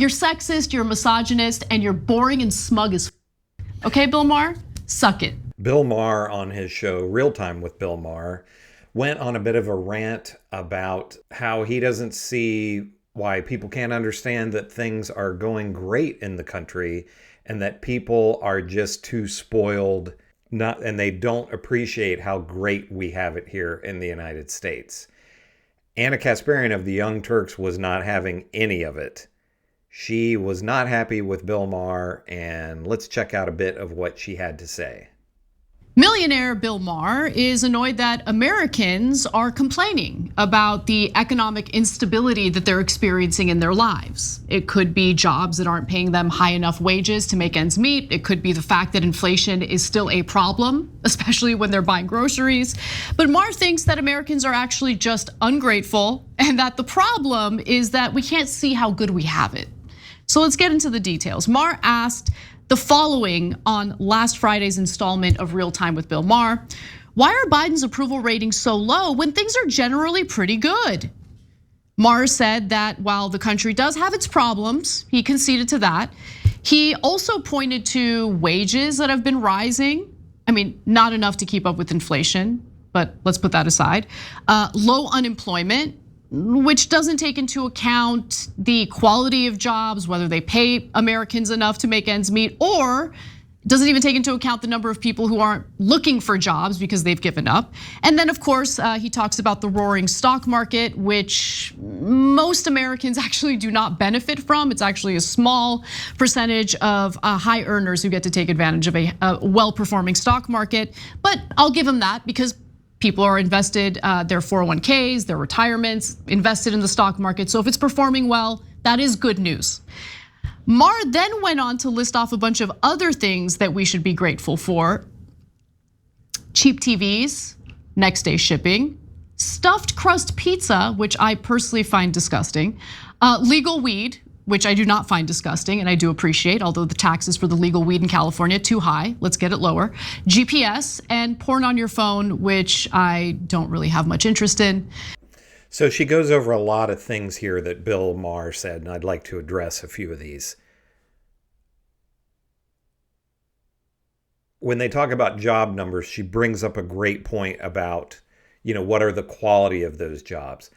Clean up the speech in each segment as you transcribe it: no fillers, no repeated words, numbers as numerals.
You're sexist, you're misogynist, and you're boring and smug as okay, Bill Maher? Suck it. Bill Maher on his show Real Time with Bill Maher went on a bit of a rant about how he doesn't see why people can't understand that things are going great in the country and that people are just too spoiled and they don't appreciate how great we have it here in the United States. Anna Kasparian of the Young Turks was not having any of it. She was not happy with Bill Maher, and let's check out a bit of what she had to say. Millionaire Bill Maher is annoyed that Americans are complaining about the economic instability that they're experiencing in their lives. It could be jobs that aren't paying them high enough wages to make ends meet. It could be the fact that inflation is still a problem, especially when they're buying groceries. But Maher thinks that Americans are actually just ungrateful and that the problem is that we can't see how good we have it. So let's get into the details. Maher asked the following on last Friday's installment of Real Time with Bill Maher. Why are Biden's approval ratings so low when things are generally pretty good? Maher said that while the country does have its problems, he conceded to that. He also pointed to wages that have been rising. I mean, not enough to keep up with inflation, but let's put that aside. Low unemployment, which doesn't take into account the quality of jobs, whether they pay Americans enough to make ends meet, or doesn't even take into account the number of people who aren't looking for jobs because they've given up. And then of course, he talks about the roaring stock market, which most Americans actually do not benefit from. It's actually a small percentage of high earners who get to take advantage of a well-performing stock market. But I'll give him that because people are invested, their 401ks, their retirements, invested in the stock market. So if it's performing well, that is good news. Maher then went on to list off a bunch of other things that we should be grateful for. Cheap TVs, next day shipping, stuffed crust pizza, which I personally find disgusting, legal weed, which I do not find disgusting and I do appreciate, although the taxes for the legal weed in California too high, let's get it lower. GPS and porn on your phone, which I don't really have much interest in. So she goes over a lot of things here that Bill Maher said, and I'd like to address a few of these. When they talk about job numbers, she brings up a great point about, what are the quality of those jobs.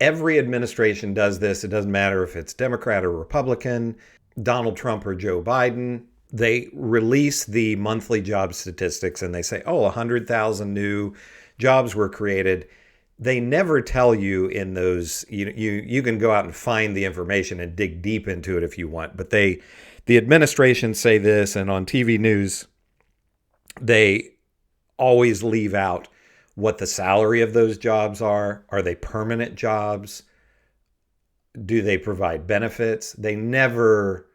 Every administration does this. It doesn't matter if it's Democrat or Republican, Donald Trump or Joe Biden. They release the monthly job statistics and they say, 100,000 new jobs were created. They never tell you in those, you can go out and find the information and dig deep into it if you want. But the administration say this, and on TV news, they always leave out what the salary of those jobs are. Are they permanent jobs? Do they provide benefits? They never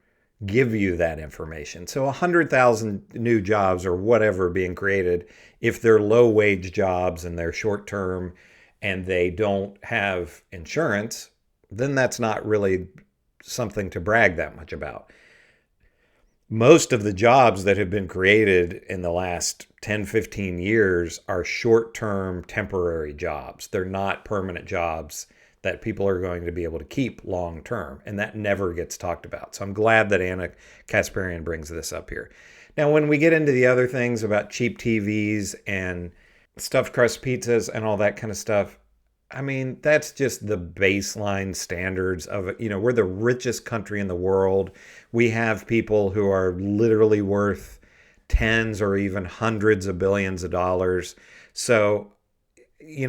give you that information. So 100,000 new jobs or whatever being created, if they're low wage jobs and they're short term and they don't have insurance, then that's not really something to brag that much about. Most of the jobs that have been created in the last 10, 15 years are short-term temporary jobs. They're not permanent jobs that people are going to be able to keep long-term, and that never gets talked about. So I'm glad that Anna Kasparian brings this up here. Now, when we get into the other things about cheap TVs and stuffed crust pizzas and all that kind of stuff, I mean, that's just the baseline standards of it. We're the richest country in the world. We have people who are literally worth tens or even hundreds of billions of dollars. So,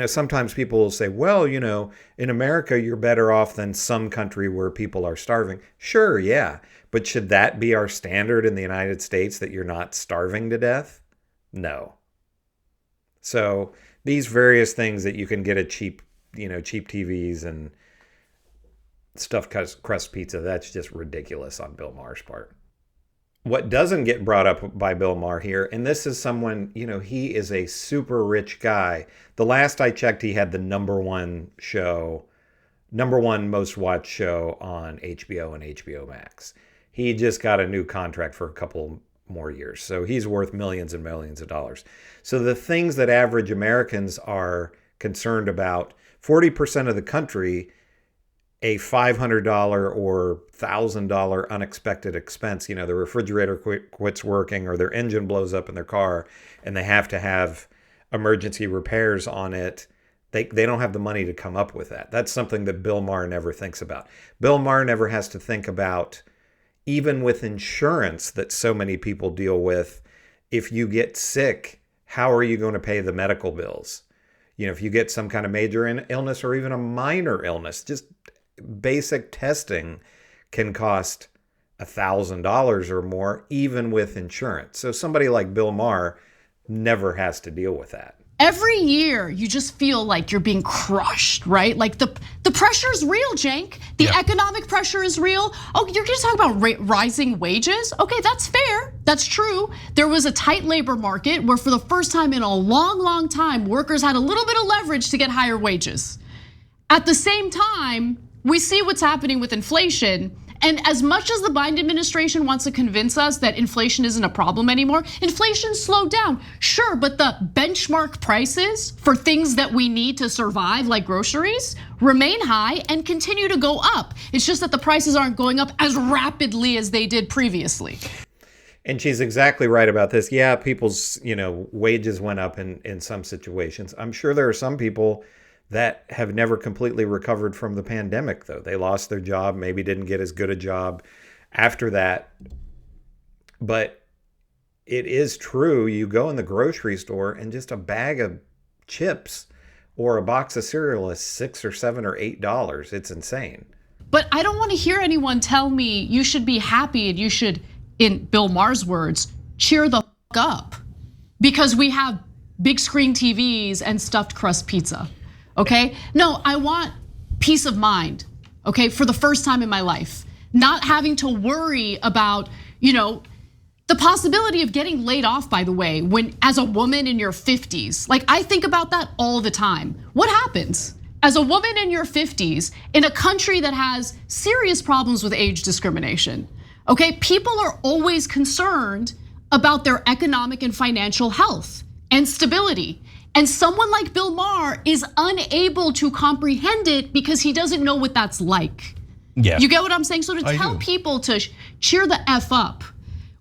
sometimes people will say, well, in America, you're better off than some country where people are starving. Sure, yeah. But should that be our standard in the United States, that you're not starving to death? No. So these various things that you can get at cheap TVs and stuffed crust pizza, that's just ridiculous on Bill Maher's part. What doesn't get brought up by Bill Maher here, and this is someone, he is a super rich guy. The last I checked, he had the number one most watched show on HBO and HBO Max. He just got a new contract for a couple more years. So he's worth millions and millions of dollars. So the things that average Americans are concerned about, 40% of the country a $500 or $1,000 unexpected expense, the refrigerator quits working or their engine blows up in their car and they have to have emergency repairs on it, they don't have the money to come up with that. That's something that Bill Maher never thinks about. Bill Maher never has to think about, even with insurance that so many people deal with, if you get sick, how are you going to pay the medical bills? If you get some kind of major illness or even a minor illness, just basic testing can cost $1,000 or more, even with insurance. So somebody like Bill Maher never has to deal with that. Every year, you just feel like you're being crushed, right? Like the pressure is real, Cenk. The economic pressure is real. Oh, you're gonna talk about rising wages? Okay, that's fair, that's true. There was a tight labor market where for the first time in a long, long time, workers had a little bit of leverage to get higher wages. At the same time, we see what's happening with inflation. And as much as the Biden administration wants to convince us that inflation isn't a problem anymore, inflation slowed down. Sure, but the benchmark prices for things that we need to survive, like groceries, remain high and continue to go up. It's just that the prices aren't going up as rapidly as they did previously. And she's exactly right about this. Yeah, people's wages went up in some situations. I'm sure there are some people that have never completely recovered from the pandemic, though. They lost their job, maybe didn't get as good a job after that. But it is true, you go in the grocery store and just a bag of chips or a box of cereal is $6 or $7 or $8. It's insane. But I don't want to hear anyone tell me you should be happy and you should, in Bill Maher's words, cheer the fuck up because we have big screen TVs and stuffed crust pizza. Okay, no, I want peace of mind, okay, for the first time in my life. Not having to worry about, the possibility of getting laid off, by the way, when as a woman in your 50s. Like, I think about that all the time. What happens as a woman in your 50s in a country that has serious problems with age discrimination? Okay, people are always concerned about their economic and financial health and stability. And someone like Bill Maher is unable to comprehend it because he doesn't know what that's like. Yeah. You get what I'm saying? So to tell people to cheer the F up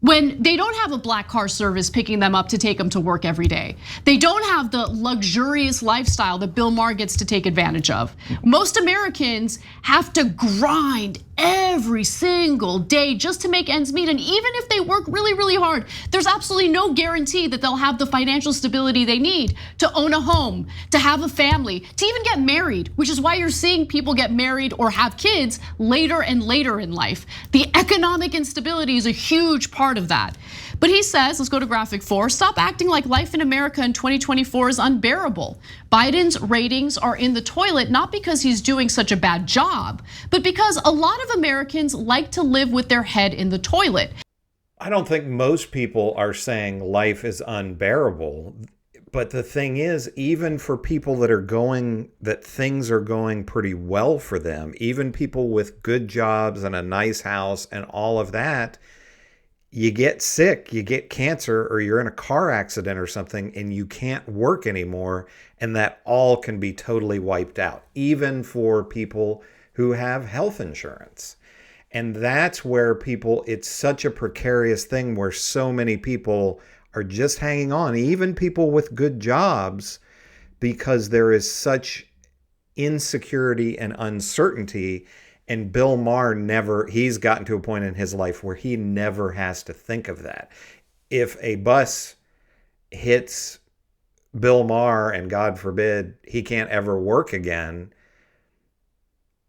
when they don't have a black car service picking them up to take them to work every day. They don't have the luxurious lifestyle that Bill Maher gets to take advantage of. Most Americans have to grind every single day just to make ends meet. And even if they work really, really hard, there's absolutely no guarantee that they'll have the financial stability they need to own a home, to have a family, to even get married, which is why you're seeing people get married or have kids later and later in life. The economic instability is a huge part of that. But he says, let's go to graphic 4, stop acting like life in America in 2024 is unbearable. Biden's ratings are in the toilet, not because he's doing such a bad job, but because a lot of Americans like to live with their head in the toilet. I don't think most people are saying life is unbearable. But the thing is, even for people that things are going pretty well for them, even people with good jobs and a nice house and all of that, you get sick, you get cancer, or you're in a car accident or something and you can't work anymore, and that all can be totally wiped out, even for people who have health insurance. And that's where it's such a precarious thing where so many people are just hanging on, even people with good jobs, because there is such insecurity and uncertainty. And Bill Maher he's gotten to a point in his life where he never has to think of that. If a bus hits Bill Maher and God forbid he can't ever work again,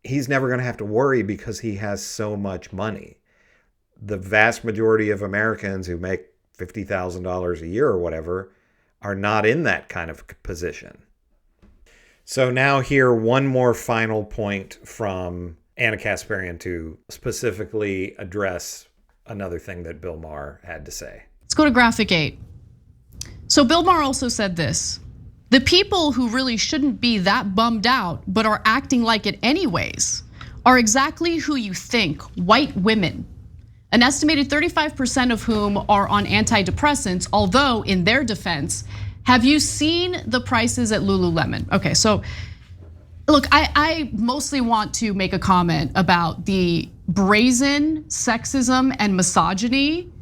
he's never going to have to worry because he has so much money. The vast majority of Americans who make $50,000 a year or whatever are not in that kind of position. So now here, one more final point from Anna Kasparian to specifically address another thing that Bill Maher had to say. Let's go to graphic 8. So Bill Maher also said this: the people who really shouldn't be that bummed out but are acting like it anyways are exactly who you think, white women. An estimated 35% of whom are on antidepressants, although in their defense, have you seen the prices at Lululemon? Okay, so Look, I mostly want to make a comment about the brazen sexism and misogyny,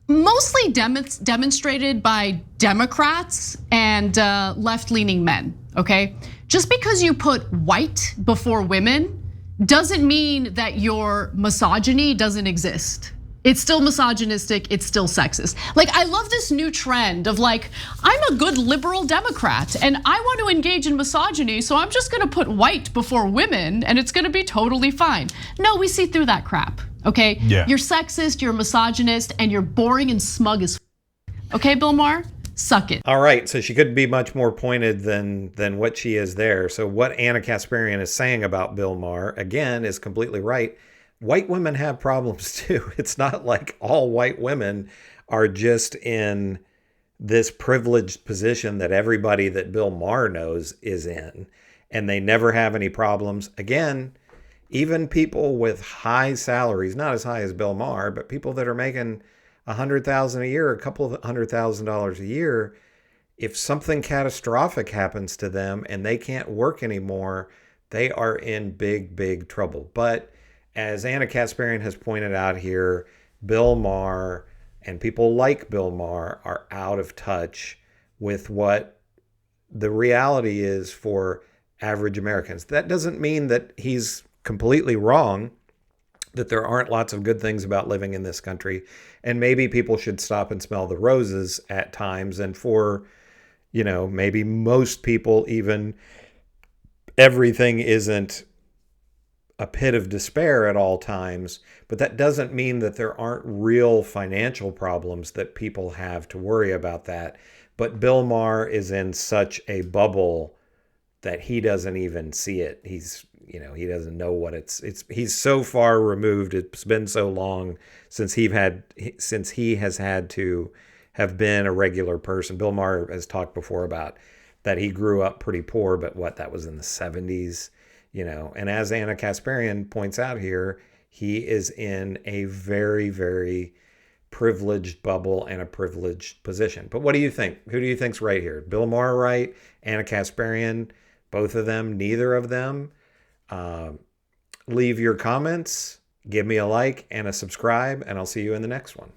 mostly demonstrated by Democrats and left-leaning men, okay? Just because you put white before women doesn't mean that your misogyny doesn't exist. It's still misogynistic, it's still sexist. Like, I love this new trend of like, I'm a good liberal Democrat and I want to engage in misogyny, so I'm just gonna put white before women and it's gonna be totally fine. No, we see through that crap, okay? Yeah. You're sexist, you're misogynist, and you're boring and smug as okay, Bill Maher? Suck it. All right, so she couldn't be much more pointed than what she is there. So what Anna Kasparian is saying about Bill Maher, again, is completely right. White women have problems too. It's not like all white women are just in this privileged position that everybody that Bill Maher knows is in, and they never have any problems. Again, even people with high salaries, not as high as Bill Maher, but people that are making $100,000 a year, a couple of $100,000 a year, if something catastrophic happens to them and they can't work anymore, they are in big, big trouble. But as Anna Kasparian has pointed out here, Bill Maher and people like Bill Maher are out of touch with what the reality is for average Americans. That doesn't mean that he's completely wrong, that there aren't lots of good things about living in this country. And maybe people should stop and smell the roses at times. And for, maybe most people, even everything isn't a pit of despair at all times, but that doesn't mean that there aren't real financial problems that people have to worry about that. But Bill Maher is in such a bubble that he doesn't even see it. He doesn't know what he's so far removed. It's been so long since he has had to have been a regular person. Bill Maher has talked before about that he grew up pretty poor, but that was in the 70s. And as Anna Kasparian points out here, he is in a very, very privileged bubble and a privileged position. But what do you think? Who do you think's right here? Bill Maher right? Anna Kasparian? Both of them? Neither of them? Leave your comments, give me a like and a subscribe, and I'll see you in the next one.